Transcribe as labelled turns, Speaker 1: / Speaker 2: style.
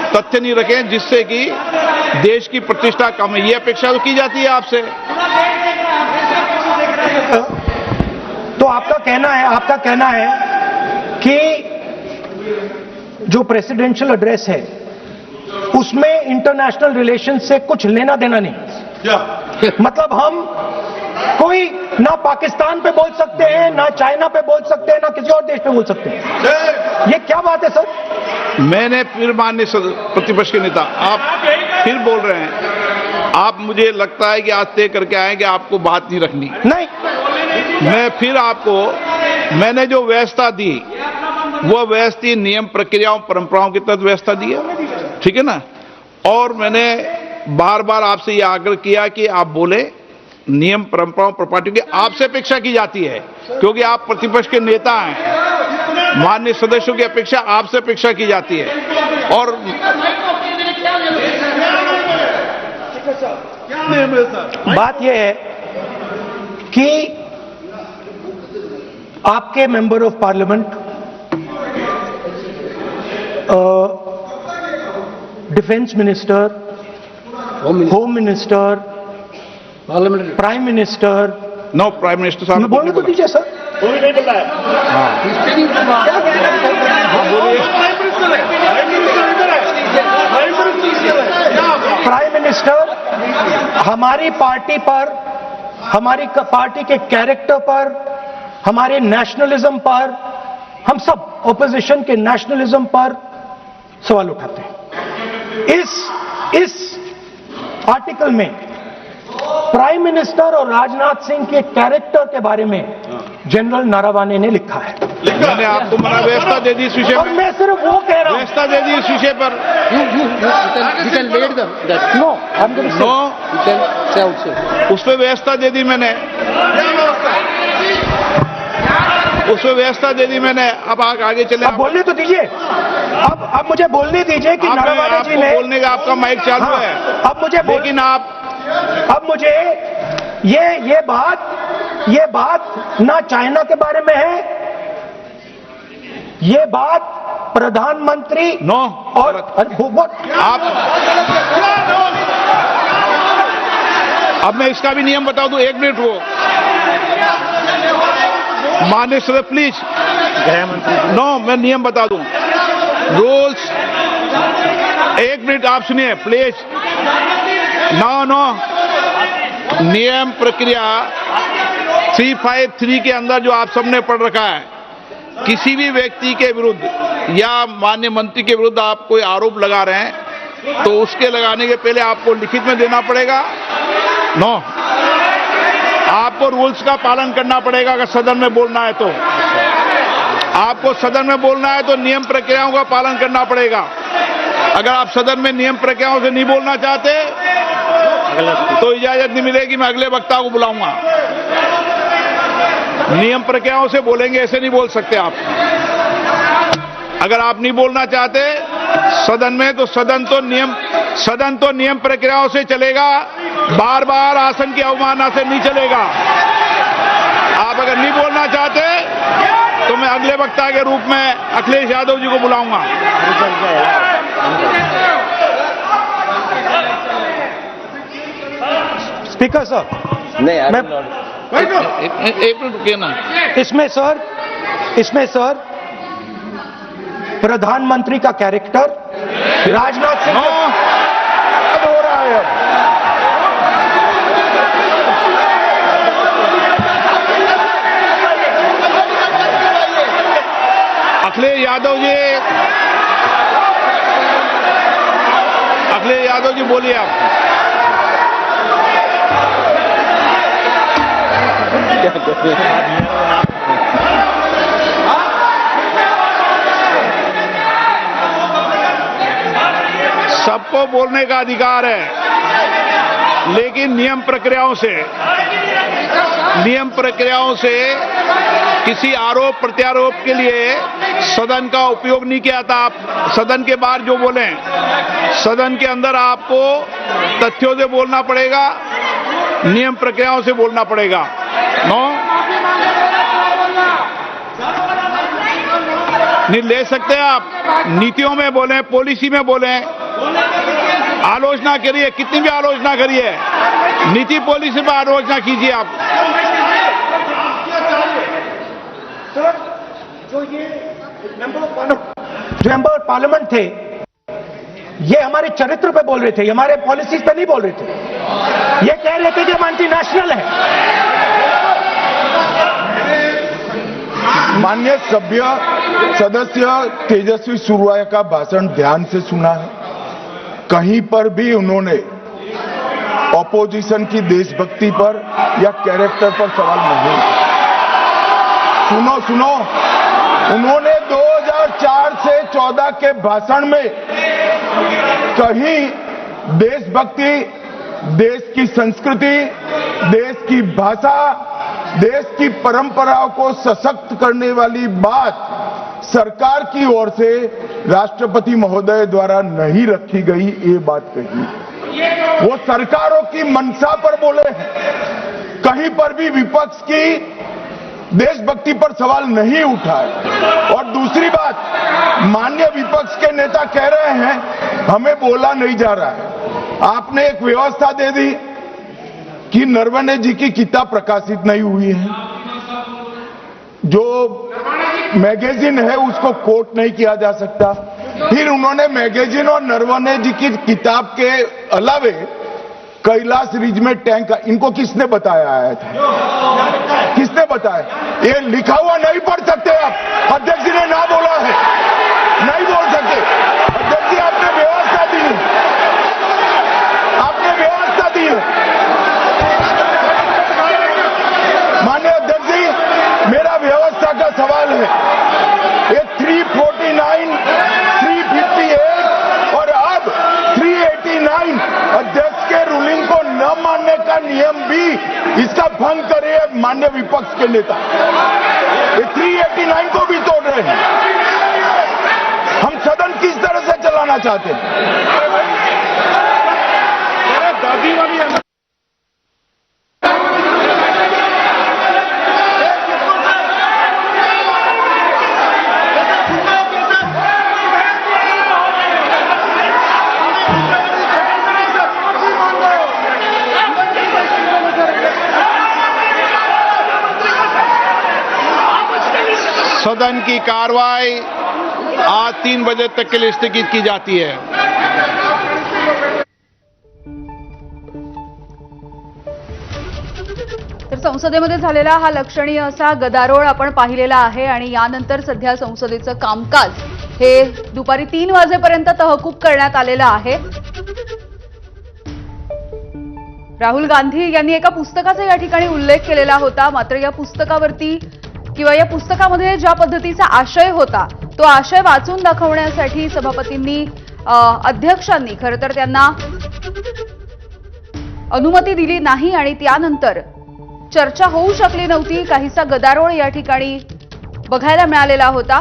Speaker 1: तथ्य नहीं रखें जिससे कि देश की प्रतिष्ठा कम है। ये अपेक्षा तो की जाती है आपसे।
Speaker 2: तो आपका कहना है कि जो प्रेसिडेंशियल एड्रेस है उसमें इंटरनेशनल रिलेशन से कुछ लेना देना नहीं। मतलब हम कोई ना पाकिस्तान पे बोल सकते हैं, ना चाइना पे बोल सकते हैं, ना किसी और देश पे बोल सकते हैं। ये क्या बात है सर?
Speaker 1: मैंने फिर माननीय प्रतिपक्ष के नेता, आप फिर बोल रहे हैं। आप, मुझे लगता है कि आज तय करके आए कि आपको बात नहीं रखनी।
Speaker 2: नहीं,
Speaker 1: मैं फिर आपको, मैंने जो व्यवस्था दी वो व्यवस्था नियम प्रक्रियाओं परंपराओं की तहत व्यवस्था दी है, ठीक है ना। और मैंने बार बार आपसे यह आग्रह किया कि आप बोले नियम परंपराओं प्रॉपर्टी की आपसे अपेक्षा की जाती है, क्योंकि आप प्रतिपक्ष के नेता हैं। माननीय सदस्यों की अपेक्षा आपसे अपेक्षा की जाती है। और
Speaker 2: बात यह है कि आपके member of parliament defence minister, home minister, prime minister,
Speaker 1: no prime minister साहब
Speaker 2: बोलने तो दीजिए सर। प्राइम मिनिस्टर हमारी पार्टी पर, हमारी पार्टी के कैरेक्टर पर, हमारे नेशनलिज्म पर, हम सब ऑपोजिशन के नेशनलिज्म पर सवाल उठाते हैं। इस आर्टिकल में प्राइम मिनिस्टर और राजनाथ सिंह के कैरेक्टर के बारे में जनरल नारावाने ने लिखा है।
Speaker 1: मैंने आपको मना व्यवस्था दे दी इस विषय
Speaker 2: और
Speaker 1: पर।
Speaker 2: मैं सिर्फ वो कह रहा हूं,
Speaker 1: व्यवस्था दे दी इस विषय पर। उस पर व्यवस्था दे दी मैंने, उस पर व्यवस्था दे दी मैंने। अब आगे चले।
Speaker 2: अब बोलने तो दीजिए। अब मुझे बोलने दीजिए कि नारावाने जी ने,
Speaker 1: बोलने का आपका माइक चालू है।
Speaker 2: अब मुझे,
Speaker 1: लेकिन
Speaker 2: अब मुझे ये बात ना चाइना के बारे में है, ये बात प्रधानमंत्री
Speaker 1: नो
Speaker 2: और
Speaker 1: आप, अब मैं इसका भी नियम बता दूं। 1 मिनट वो माननीय सर प्लीज, नो मैं नियम बता दूं, रूल्स। 1 मिनट आप सुनिए प्लीज। नो नियम प्रक्रिया 353 के अंदर जो आप सबने पढ़ रखा है, किसी भी व्यक्ति के विरुद्ध या माननीय मंत्री के विरुद्ध आप कोई आरोप लगा रहे हैं तो उसके लगाने के पहले आपको लिखित में देना पड़ेगा। नो, आपको रूल्स का पालन करना पड़ेगा। अगर सदन में बोलना है तो आपको सदन में बोलना है तो नियम प्रक्रियाओं का पालन करना पड़ेगा। अगर आप सदन में नियम प्रक्रियाओं से नहीं बोलना चाहते तो इजाजत नहीं मिलेगी, मैं अगले वक्ता को बुलाऊंगा। नियम प्रक्रियाओं से बोलेंगे, ऐसे नहीं बोल सकते आप। अगर आप नहीं बोलना चाहते सदन में तो सदन तो नियम प्रक्रियाओं से चलेगा, बार बार आसन की अवमानना से नहीं चलेगा। आप अगर नहीं बोलना चाहते तो मैं अगले वक्ता के रूप में अखिलेश यादव जी को बुलाऊंगा।
Speaker 2: स्पीकर सर, मैं
Speaker 1: एक मिनट रुकिए ना।
Speaker 2: इसमें सर प्रधानमंत्री का कैरेक्टर राजनाथ सिंह हो रहा है।
Speaker 1: अखिलेश यादव जी बोलिए आप। सबको बोलने का अधिकार है, लेकिन नियम प्रक्रियाओं से किसी आरोप प्रत्यारोप के लिए सदन का उपयोग नहीं किया था। आप सदन के बाहर जो बोले, सदन के अंदर आपको तथ्यों से बोलना पड़ेगा, नियम प्रक्रियाओं से बोलना पड़ेगा। नो नहीं ले सकते आप, नीतियों में बोले, पॉलिसी में बोले, आलोचना करिए, कितनी भी आलोचना करिए, नीति पॉलिसी पर आलोचना कीजिए आप।
Speaker 2: जो ये मेंबर पार्लियामेंट थे, ये हमारे चरित्र पे बोल रहे थे, ये हमारे पॉलिसीज पे नहीं बोल रहे थे। ये कह रहे थे कि हम एंटी नेशनल है।
Speaker 3: माननीय सदस्य तेजस्वी सूर्या का भाषण ध्यान से सुना है। कहीं पर भी उन्होंने ऑपोजिशन की देशभक्ति पर या कैरेक्टर पर सवाल नहीं। सुनो, उन्होंने 2004 से 14 के भाषण में कहीं देशभक्ति, देश की संस्कृति, देश की भाषा, देश की परंपराओं को सशक्त करने वाली बात सरकार की ओर से राष्ट्रपति महोदय द्वारा नहीं रखी गई, ये बात कही। वो सरकारों की मंशा पर बोले हैं। कहीं पर भी विपक्ष की देशभक्ति पर सवाल नहीं उठाए। और दूसरी बात, माननीय विपक्ष के नेता कह रहे हैं हमें बोला नहीं जा रहा है। आपने एक व्यवस्था दे दी कि नरवणे जी की किताब प्रकाशित नहीं हुई है, जो मैगजीन है उसको कोट नहीं किया जा सकता। फिर उन्होंने मैगजीन और नरवणे जी की किताब के अलावे कैलाश रिज में टैंक, इनको किसने बताया आया था? किसने बताया? ये लिखा हुआ नहीं पढ़ सकते आप। अध्यक्ष जी ने ना बोला है, नहीं बोल सकते। अध्यक्ष जी आपने व्यवस्था दी है, आपने व्यवस्था दी है। माननीय अध्यक्ष जी, मेरा व्यवस्था का सवाल है। ये 349, 358 और अब 389 अध्यक्ष के रूलिंग को न मानने का नियम भी इसका भंग करे माननीय विपक्ष के नेता। ये 389 को भी तोड़ रहे हैं। हम सदन किस तरह से चलाना चाहते हैं? दादी वाली
Speaker 1: सदन की कार्रवाई आज 3 बजे तक के लिए स्थगित की जाती है।
Speaker 4: तर संसदेमध्ये झालेला हा लक्षणीय असा गदारोळ आपण पाहिलेला आहे आणि यानंतर सध्या संसदेचं कामकाज हे दुपारी 3 वाजेपर्यंत तहकूब करण्यात आलेलं आहे। राहुल गांधी यांनी एका पुस्तकाचा या ठिकाणी उल्लेख केलेला होता, मात्र या पुस्तकावरती किंवा या पुस्तकामध्ये ज्या पद्धतीचा आशय होता तो आशय वाचून दाखवण्यासाठी सभापतींनी अध्यक्षांनी खरं तर त्यांना अनुमती दिली नाही आणि त्यानंतर चर्चा होऊ शकली नव्हती। काहीसा गदारोळ या ठिकाणी बघायला मिळालेला होता।